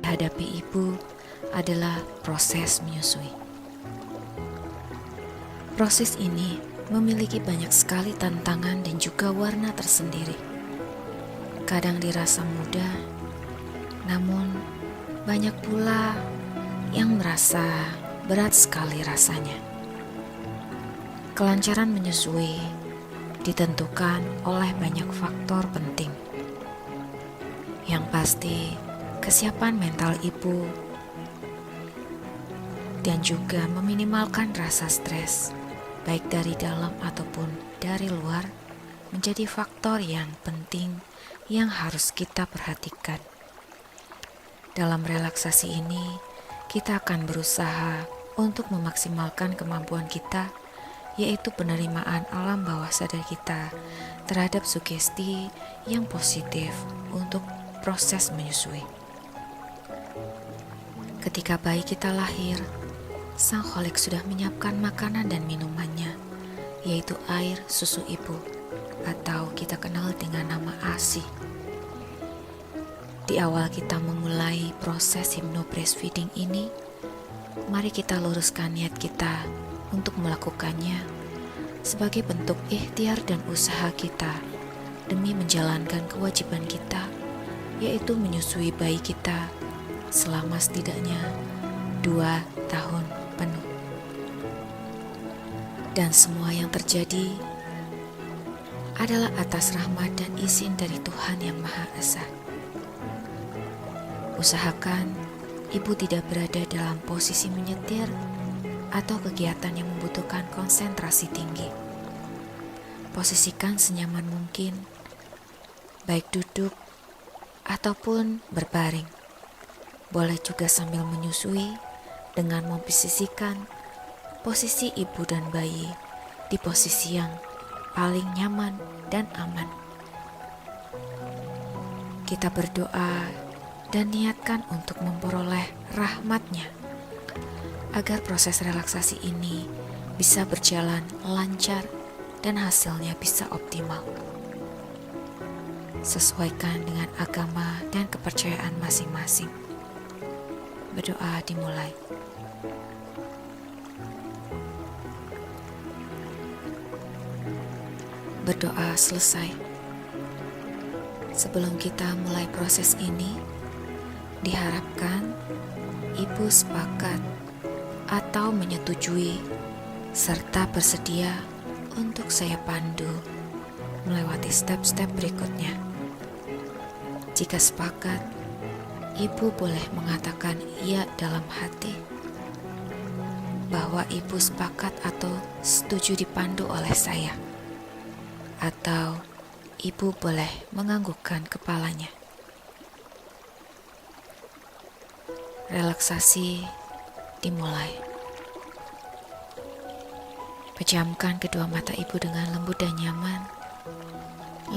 Hadapi ibu adalah proses menyusui. Proses ini memiliki banyak sekali tantangan dan juga warna tersendiri. Kadang dirasa mudah, namun banyak pula yang merasa berat sekali rasanya. Kelancaran menyusui ditentukan oleh banyak faktor penting. Yang pasti, kesiapan mental ibu dan juga meminimalkan rasa stres, baik dari dalam ataupun dari luar, menjadi faktor yang penting yang harus kita perhatikan. Dalam relaksasi ini, kita akan berusaha untuk memaksimalkan kemampuan kita, yaitu penerimaan alam bawah sadar kita terhadap sugesti yang positif untuk proses menyusui. Ketika bayi kita lahir, Sang Kholik sudah menyiapkan makanan dan minumannya, yaitu air susu ibu, atau kita kenal dengan nama ASI. Di awal kita memulai proses hypno-breastfeeding ini, mari kita luruskan niat kita untuk melakukannya sebagai bentuk ikhtiar dan usaha kita demi menjalankan kewajiban kita, yaitu menyusui bayi kita selama setidaknya 2 tahun penuh. Dan semua yang terjadi adalah atas rahmat dan izin dari Tuhan Yang Maha Esa. Usahakan ibu tidak berada dalam posisi menyetir atau kegiatan yang membutuhkan konsentrasi tinggi. Posisikan senyaman mungkin, baik duduk ataupun berbaring. Boleh juga sambil menyusui dengan memposisikan posisi ibu dan bayi di posisi yang paling nyaman dan aman. Kita berdoa dan niatkan untuk memperoleh rahmat-Nya agar proses relaksasi ini bisa berjalan lancar dan hasilnya bisa optimal. Sesuaikan dengan agama dan kepercayaan masing-masing. berdoa dimulai. Berdoa selesai. Sebelum kita mulai proses ini, diharapkan Ibu sepakat atau menyetujui serta bersedia untuk saya pandu melewati step-step berikutnya. Jika sepakat, Ibu boleh mengatakan iya dalam hati bahwa Ibu sepakat atau setuju dipandu oleh saya. Atau Ibu boleh menganggukkan kepalanya. Relaksasi dimulai. Pejamkan kedua mata Ibu dengan lembut dan nyaman.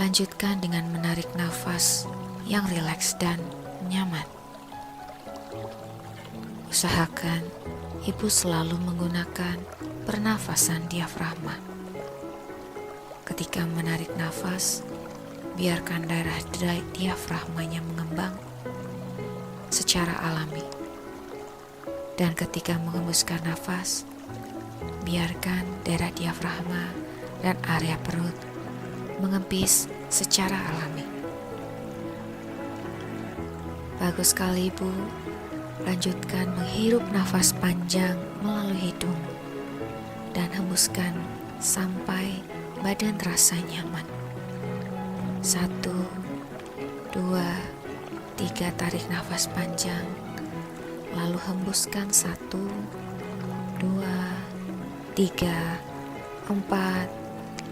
Lanjutkan dengan menarik nafas yang rileks dan nyaman. Usahakan Ibu selalu menggunakan pernafasan diafragma. Ketika menarik nafas, biarkan darah diafragmanya mengembang secara alami. Dan ketika mengembuskan nafas, biarkan darah diafragma dan area perut mengempis secara alami. Bagus sekali, Ibu. Lanjutkan menghirup nafas panjang melalui hidung dan hembuskan sampai badan terasa nyaman. 1, 2, 3, tarik nafas panjang. Lalu hembuskan 1, 2, 3, 4,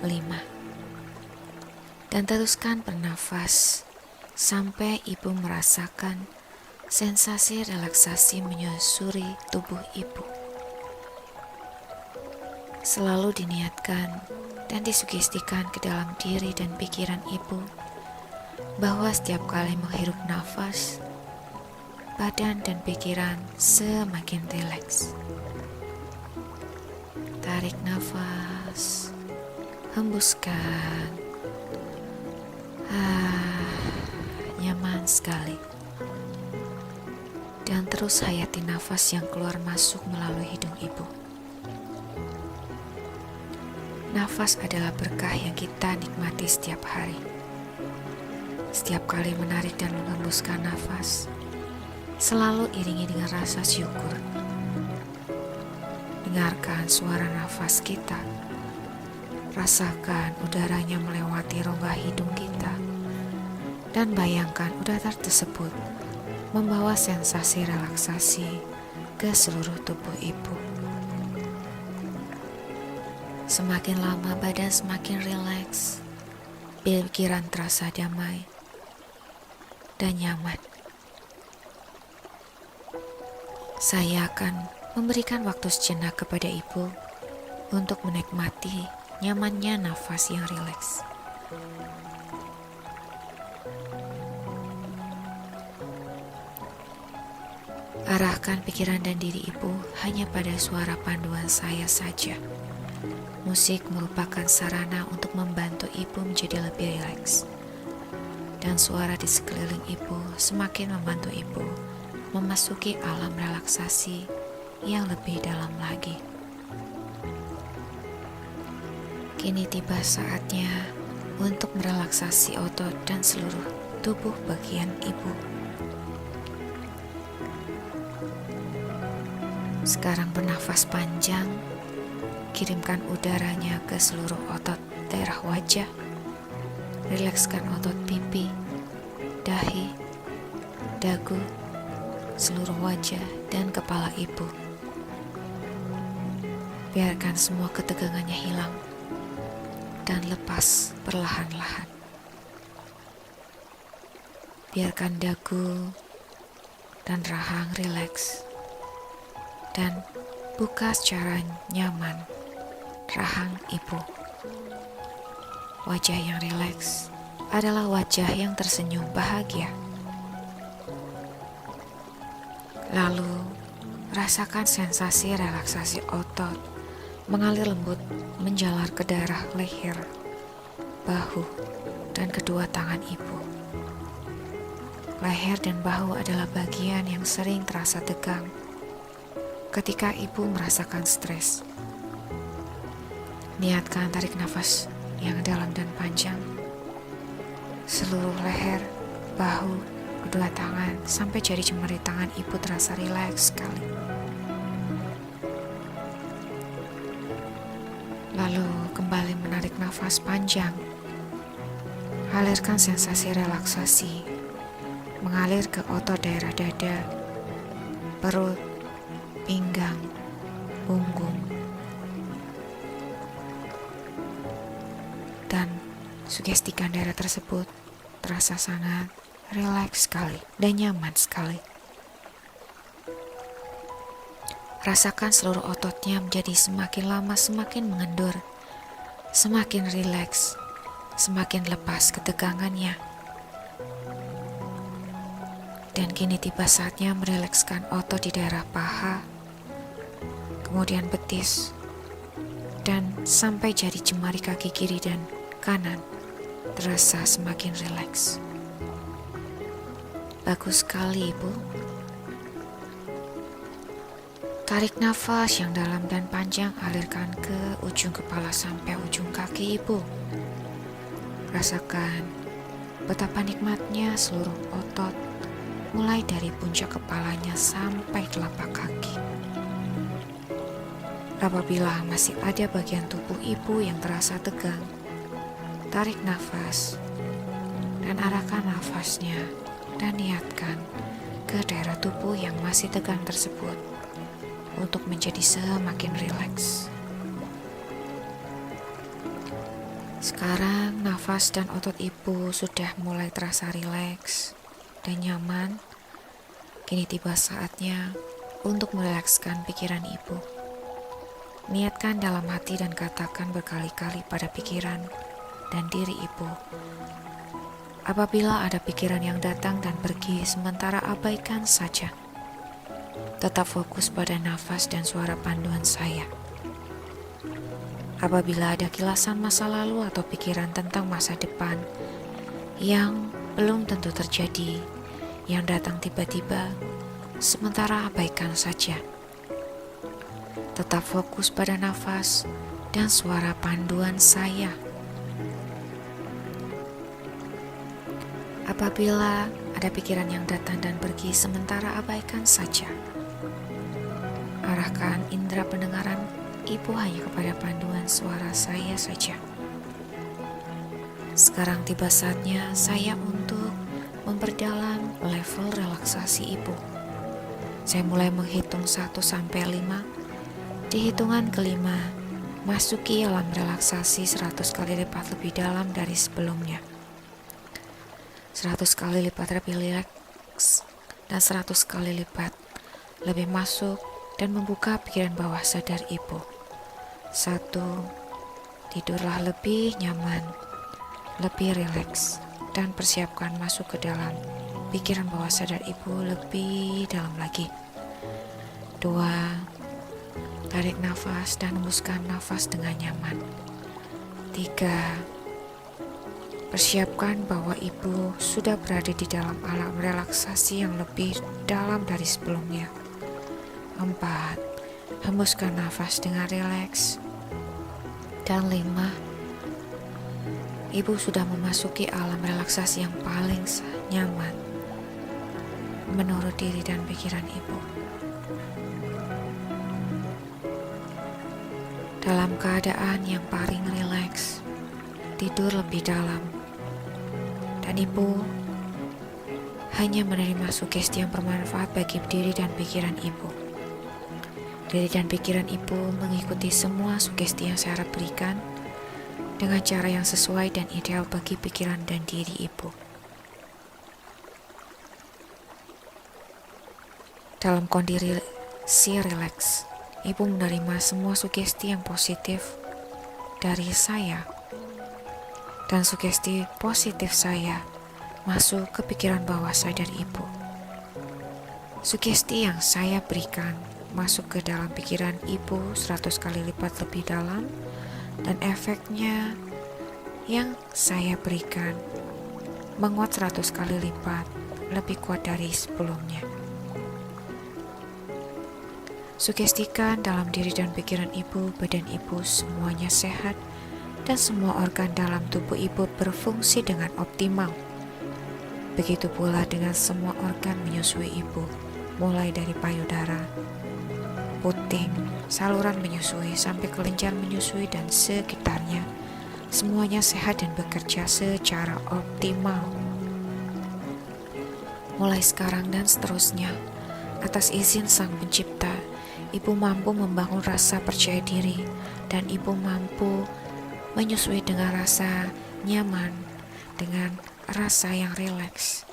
5. Dan teruskan bernafas sampai Ibu merasakan sensasi relaksasi menyusuri tubuh Ibu. Selalu diniatkan dan disugestikan ke dalam diri dan pikiran Ibu bahwa setiap kali menghirup nafas, badan dan pikiran semakin rileks. Tarik nafas, hembuskan. Nyaman sekali. Dan terus hayati nafas yang keluar masuk melalui hidung Ibu. Nafas adalah berkah yang kita nikmati setiap hari. Setiap kali menarik dan menghembuskan nafas, selalu iringi dengan rasa syukur. Dengarkan suara nafas kita. Rasakan udaranya melewati rongga hidung kita. Dan bayangkan udara tersebut membawa sensasi relaksasi ke seluruh tubuh Ibu. Semakin lama badan semakin rileks, pikiran terasa damai dan nyaman. Saya akan memberikan waktu sejenak kepada Ibu untuk menikmati nyamannya nafas yang rileks. Arahkan pikiran dan diri Ibu hanya pada suara panduan saya saja. Musik merupakan sarana untuk membantu Ibu menjadi lebih rileks. Dan suara di sekeliling Ibu semakin membantu Ibu memasuki alam relaksasi yang lebih dalam lagi. Kini tiba saatnya untuk merelaksasi otot dan seluruh tubuh bagian Ibu. Sekarang bernafas panjang, kirimkan udaranya ke seluruh otot daerah wajah. Rilekskan otot pipi, dahi, dagu, seluruh wajah dan kepala Ibu. Biarkan semua ketegangannya hilang dan lepas perlahan-lahan. Biarkan dagu dan rahang rileks. Dan buka secara nyaman rahang Ibu. Wajah yang rileks adalah wajah yang tersenyum bahagia. Lalu rasakan sensasi relaksasi otot mengalir lembut menjalar ke daerah leher, bahu, dan kedua tangan Ibu. Leher dan bahu adalah bagian yang sering terasa tegang ketika ibu merasakan stres. Niatkan tarik nafas yang dalam dan panjang. Seluruh leher, bahu, kedua tangan, sampai jari jemari tangan ibu terasa rileks sekali. Lalu kembali menarik nafas panjang. Alirkan sensasi relaksasi mengalir ke otot daerah dada, perut, pinggang, punggung, dan sugestikan daerah tersebut terasa sangat rileks sekali dan nyaman sekali. Rasakan seluruh ototnya menjadi semakin lama semakin mengendur, semakin rileks, semakin lepas ketegangannya. Dan kini tiba saatnya merilekskan otot di daerah paha, kemudian betis, dan sampai jari jemari kaki kiri dan kanan terasa semakin rileks. Bagus sekali, Ibu. Tarik nafas yang dalam dan panjang, alirkan ke ujung kepala sampai ujung kaki Ibu. Rasakan betapa nikmatnya seluruh otot, mulai dari puncak kepalanya sampai telapak kaki. Apabila masih ada bagian tubuh ibu yang terasa tegang, tarik nafas dan arahkan nafasnya dan niatkan ke daerah tubuh yang masih tegang tersebut untuk menjadi semakin rileks. Sekarang nafas dan otot ibu sudah mulai terasa rileks dan nyaman. Kini tiba saatnya untuk merilekskan pikiran ibu. Niatkan dalam hati dan katakan berkali-kali pada pikiran dan diri ibu. Apabila ada pikiran yang datang dan pergi, sementara abaikan saja. Tetap fokus pada nafas dan suara panduan saya. Apabila ada kilasan masa lalu atau pikiran tentang masa depan yang belum tentu terjadi, yang datang tiba-tiba, sementara abaikan saja. Tetap fokus pada nafas dan suara panduan saya. Apabila ada pikiran yang datang dan pergi, sementara abaikan saja. Arahkan indera pendengaran ibu hanya kepada panduan suara saya saja. Sekarang tiba saatnya saya untuk memperdalam level relaksasi ibu. Saya mulai menghitung 1 sampai 5. Di hitungan kelima, masuki alam relaksasi 100 kali lipat lebih dalam dari sebelumnya. 100 kali lipat lebih rileks dan 100 kali lipat lebih masuk dan membuka pikiran bawah sadar ibu. 1. Tidurlah lebih nyaman, lebih rileks, dan persiapkan masuk ke dalam pikiran bawah sadar ibu lebih dalam lagi. 2. Tarik nafas dan hembuskan nafas dengan nyaman. 3. Persiapkan bahwa ibu sudah berada di dalam alam relaksasi yang lebih dalam dari sebelumnya. 4. Hembuskan nafas dengan rileks. Dan 5. Ibu sudah memasuki alam relaksasi yang paling nyaman menurut diri dan pikiran ibu. Dalam keadaan yang paling rileks, tidur lebih dalam, dan ibu hanya menerima sugesti yang bermanfaat bagi diri dan pikiran ibu. Diri dan pikiran ibu mengikuti semua sugesti yang saya berikan dengan cara yang sesuai dan ideal bagi pikiran dan diri ibu. Dalam kondisi rileks, ibu menerima semua sugesti yang positif dari saya, dan sugesti positif saya masuk ke pikiran bawah sadar ibu. Sugesti yang saya berikan masuk ke dalam pikiran ibu 100 kali lipat lebih dalam, dan efeknya yang saya berikan menguat 100 kali lipat lebih kuat dari sebelumnya. Sugestikan dalam diri dan pikiran ibu, badan ibu semuanya sehat dan semua organ dalam tubuh ibu berfungsi dengan optimal. Begitu pula dengan semua organ menyusui ibu, mulai dari payudara, puting, saluran menyusui, sampai kelenjar menyusui dan sekitarnya. Semuanya sehat dan bekerja secara optimal. Mulai sekarang dan seterusnya, atas izin Sang Pencipta, ibu mampu membangun rasa percaya diri dan ibu mampu menyusui dengan rasa nyaman, dengan rasa yang rileks.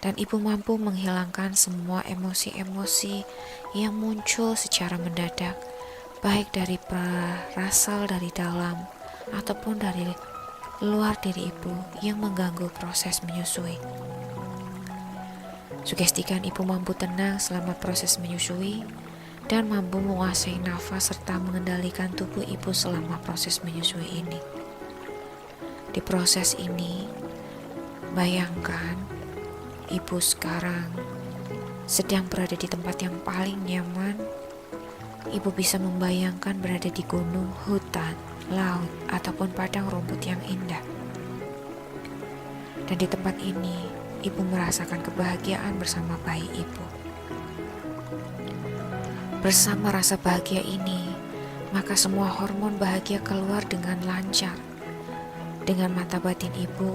Dan ibu mampu menghilangkan semua emosi-emosi yang muncul secara mendadak, baik dari berasal dari dalam ataupun dari luar diri ibu yang mengganggu proses menyusui. Sugestikan ibu mampu tenang selama proses menyusui dan mampu menguasai nafas serta mengendalikan tubuh ibu selama proses menyusui ini. Di proses ini, bayangkan ibu sekarang sedang berada di tempat yang paling nyaman. Ibu bisa membayangkan berada di gunung, hutan, laut, ataupun padang rumput yang indah. Dan di tempat ini, ibu merasakan kebahagiaan bersama bayi ibu. Bersama rasa bahagia ini, maka semua hormon bahagia keluar dengan lancar. Dengan mata batin ibu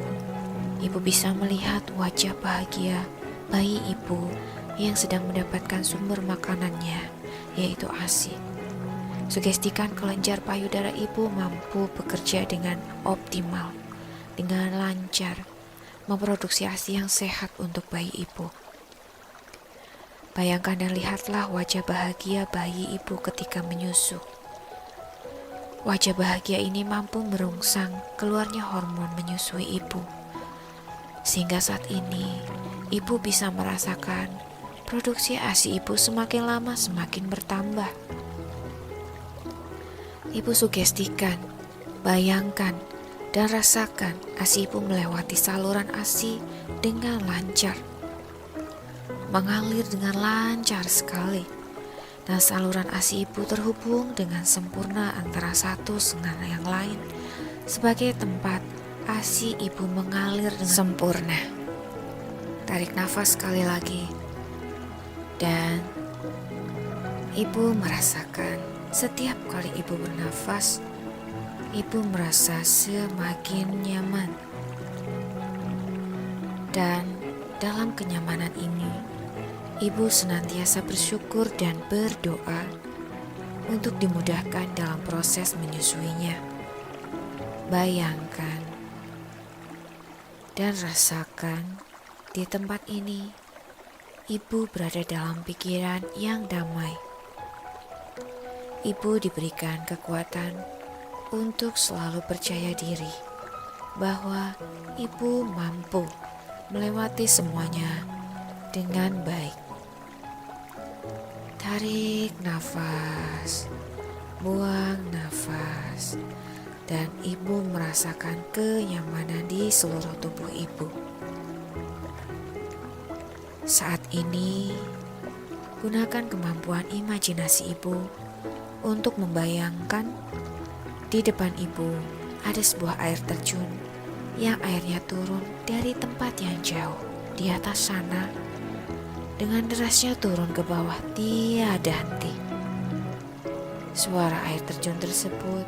bisa melihat wajah bahagia bayi ibu yang sedang mendapatkan sumber makanannya, yaitu ASI. Sugestikan kelenjar payudara ibu mampu bekerja dengan optimal, dengan lancar, memproduksi ASI yang sehat untuk bayi ibu. Bayangkan dan lihatlah wajah bahagia bayi ibu ketika menyusu. Wajah bahagia ini mampu merangsang keluarnya hormon menyusui ibu. Sehingga saat ini, ibu bisa merasakan produksi ASI ibu semakin lama semakin bertambah. Ibu sugestikan, bayangkan, dan rasakan ASI ibu melewati saluran ASI dengan lancar. Mengalir dengan lancar sekali. Dan saluran ASI ibu terhubung dengan sempurna antara satu dengan yang lain sebagai tempat ASI ibu mengalir dengan sempurna. Tarik nafas sekali lagi. Dan ibu merasakan setiap kali ibu bernafas, ibu merasa semakin nyaman. Dan dalam kenyamanan ini, ibu senantiasa bersyukur dan berdoa untuk dimudahkan dalam proses menyusuinya. Bayangkan dan rasakan di tempat ini, ibu berada dalam pikiran yang damai. Ibu diberikan kekuatan untuk selalu percaya diri bahwa ibu mampu melewati semuanya dengan baik. Tarik nafas, buang nafas, dan ibu merasakan kenyamanan di seluruh tubuh ibu. Saat ini, gunakan kemampuan imajinasi ibu untuk membayangkan di depan ibu ada sebuah air terjun yang airnya turun dari tempat yang jauh di atas sana dengan derasnya turun ke bawah tiada henti. Suara air terjun tersebut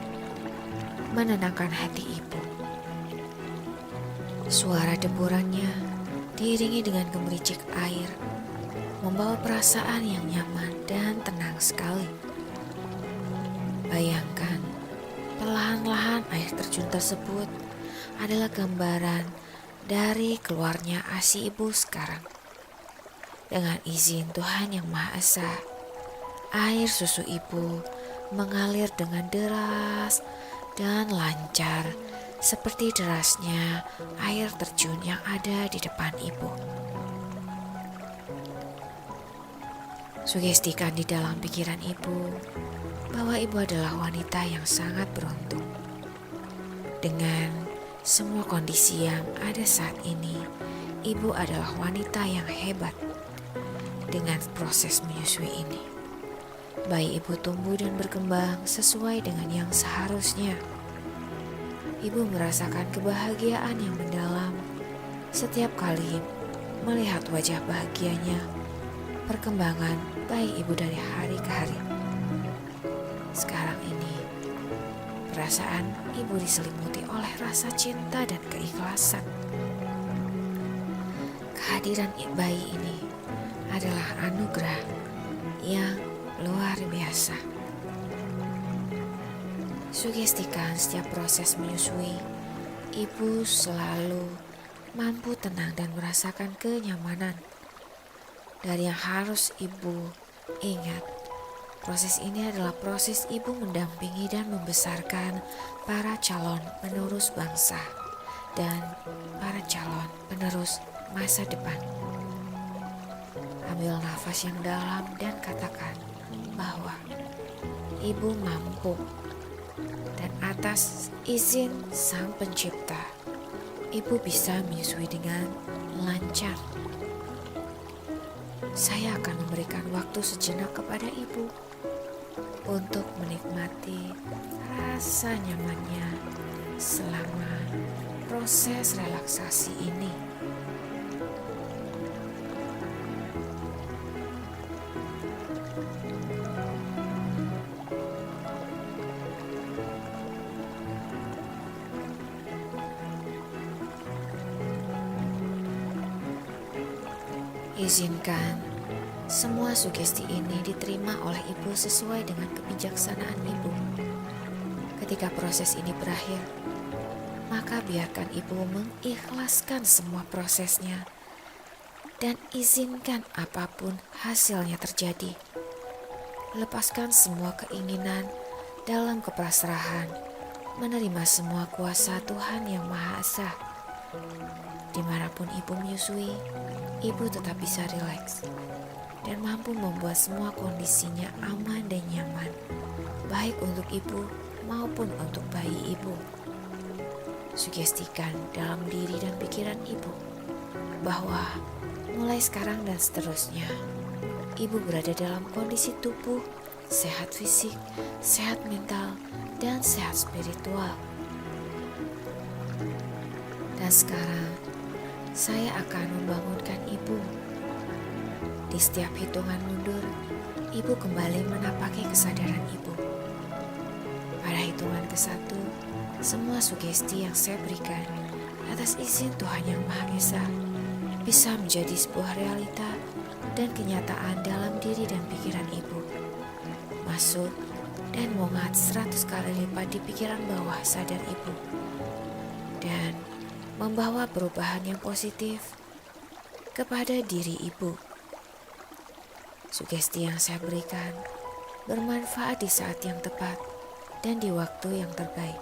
menenangkan hati ibu. Suara deburannya diiringi dengan gemericik air, membawa perasaan yang nyaman dan tenang sekali. Bayangkan, perlahan-lahan air terjun tersebut adalah gambaran dari keluarnya ASI ibu sekarang. Dengan izin Tuhan Yang Maha Esa, air susu ibu mengalir dengan deras dan lancar seperti derasnya air terjun yang ada di depan ibu. Sugestikan di dalam pikiran ibu bahwa ibu adalah wanita yang sangat beruntung. Dengan semua kondisi yang ada saat ini, ibu adalah wanita yang hebat dengan proses menyusui ini. Bayi ibu tumbuh dan berkembang sesuai dengan yang seharusnya. Ibu merasakan kebahagiaan yang mendalam setiap kali melihat wajah bahagianya, perkembangan bayi ibu dari hari ke hari. Sekarang ini, perasaan ibu diselimuti oleh rasa cinta dan keikhlasan. Kehadiran bayi ini adalah anugerah yang luar biasa. Sugestikan setiap proses menyusui, ibu selalu mampu tenang dan merasakan kenyamanan. Dari yang harus ibu ingat, proses ini adalah proses ibu mendampingi dan membesarkan para calon penerus bangsa dan para calon penerus masa depan. Ambil nafas yang dalam dan katakan bahwa ibu mampu, dan atas izin Sang Pencipta, ibu bisa menyusui dengan lancar. Saya akan memberikan waktu sejenak kepada ibu untuk menikmati rasa nyamannya selama proses relaksasi ini. Izinkan semua sugesti ini diterima oleh ibu sesuai dengan kebijaksanaan ibu. Ketika proses ini berakhir, maka biarkan ibu mengikhlaskan semua prosesnya dan izinkan apapun hasilnya terjadi. Lepaskan semua keinginan dalam kepasrahan, menerima semua kuasa Tuhan yang Maha Esa. Dimanapun ibu menyusui, ibu tetap bisa rileks dan mampu membuat semua kondisinya aman dan nyaman, baik untuk ibu maupun untuk bayi ibu. Sugestikan dalam diri dan pikiran ibu bahwa mulai sekarang dan seterusnya, ibu berada dalam kondisi tubuh sehat fisik, sehat mental, dan sehat spiritual. Dan sekarang, saya akan membangunkan ibu. Di setiap hitungan mundur, ibu kembali menapaki kesadaran ibu. Pada hitungan ke-1, semua sugesti yang saya berikan atas izin Tuhan Yang Maha Esa bisa menjadi sebuah realita dan kenyataan dalam diri dan pikiran ibu. Masuk dan mengat 100 kali lipat di pikiran bawah sadar ibu. Dan membawa perubahan yang positif kepada diri ibu. Sugesti yang saya berikan bermanfaat di saat yang tepat dan di waktu yang terbaik.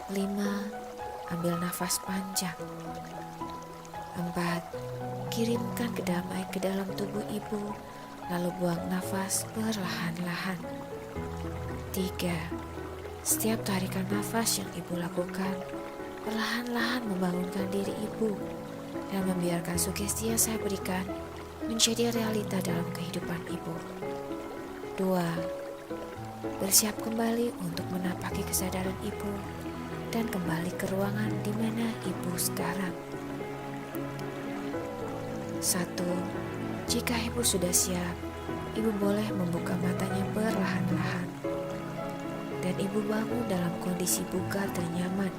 5. Ambil nafas panjang. 4. Kirimkan kedamaian ke dalam tubuh ibu, lalu buang nafas perlahan-lahan. 3. Setiap tarikan nafas yang ibu lakukan, perlahan-lahan membangunkan diri ibu dan membiarkan sugesti yang saya berikan menjadi realita dalam kehidupan ibu. 2. Bersiap kembali untuk menapaki kesadaran ibu dan kembali ke ruangan di mana ibu sekarang. 1. Jika ibu sudah siap, ibu boleh membuka matanya perlahan-lahan dan ibu bangun dalam kondisi bugar dan nyaman.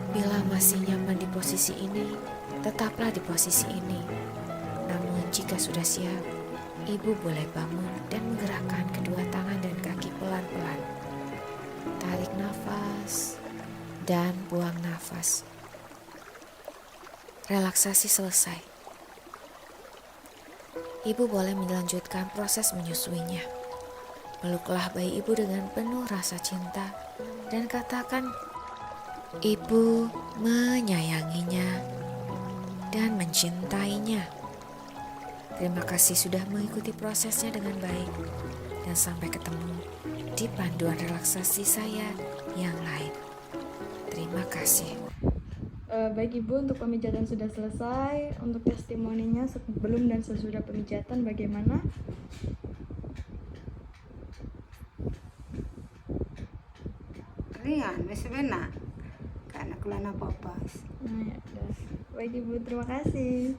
Bila masih nyaman di posisi ini, tetaplah di posisi ini. Namun jika sudah siap, ibu boleh bangun dan menggerakkan kedua tangan dan kaki pelan-pelan. Tarik nafas dan buang nafas. Relaksasi selesai. Ibu boleh melanjutkan proses menyusuinya. Peluklah bayi ibu dengan penuh rasa cinta dan katakan, ibu menyayanginya dan mencintainya. Terima kasih sudah mengikuti prosesnya dengan baik dan sampai ketemu di panduan relaksasi saya yang lain. Terima kasih. Baik Ibu, untuk pemijatan sudah selesai. Untuk testimoninya sebelum dan sesudah pemijatan bagaimana? Ringan, wis enak. Karena kelana apa-apa. Nah, ya udah. Baik Ibu, terima kasih.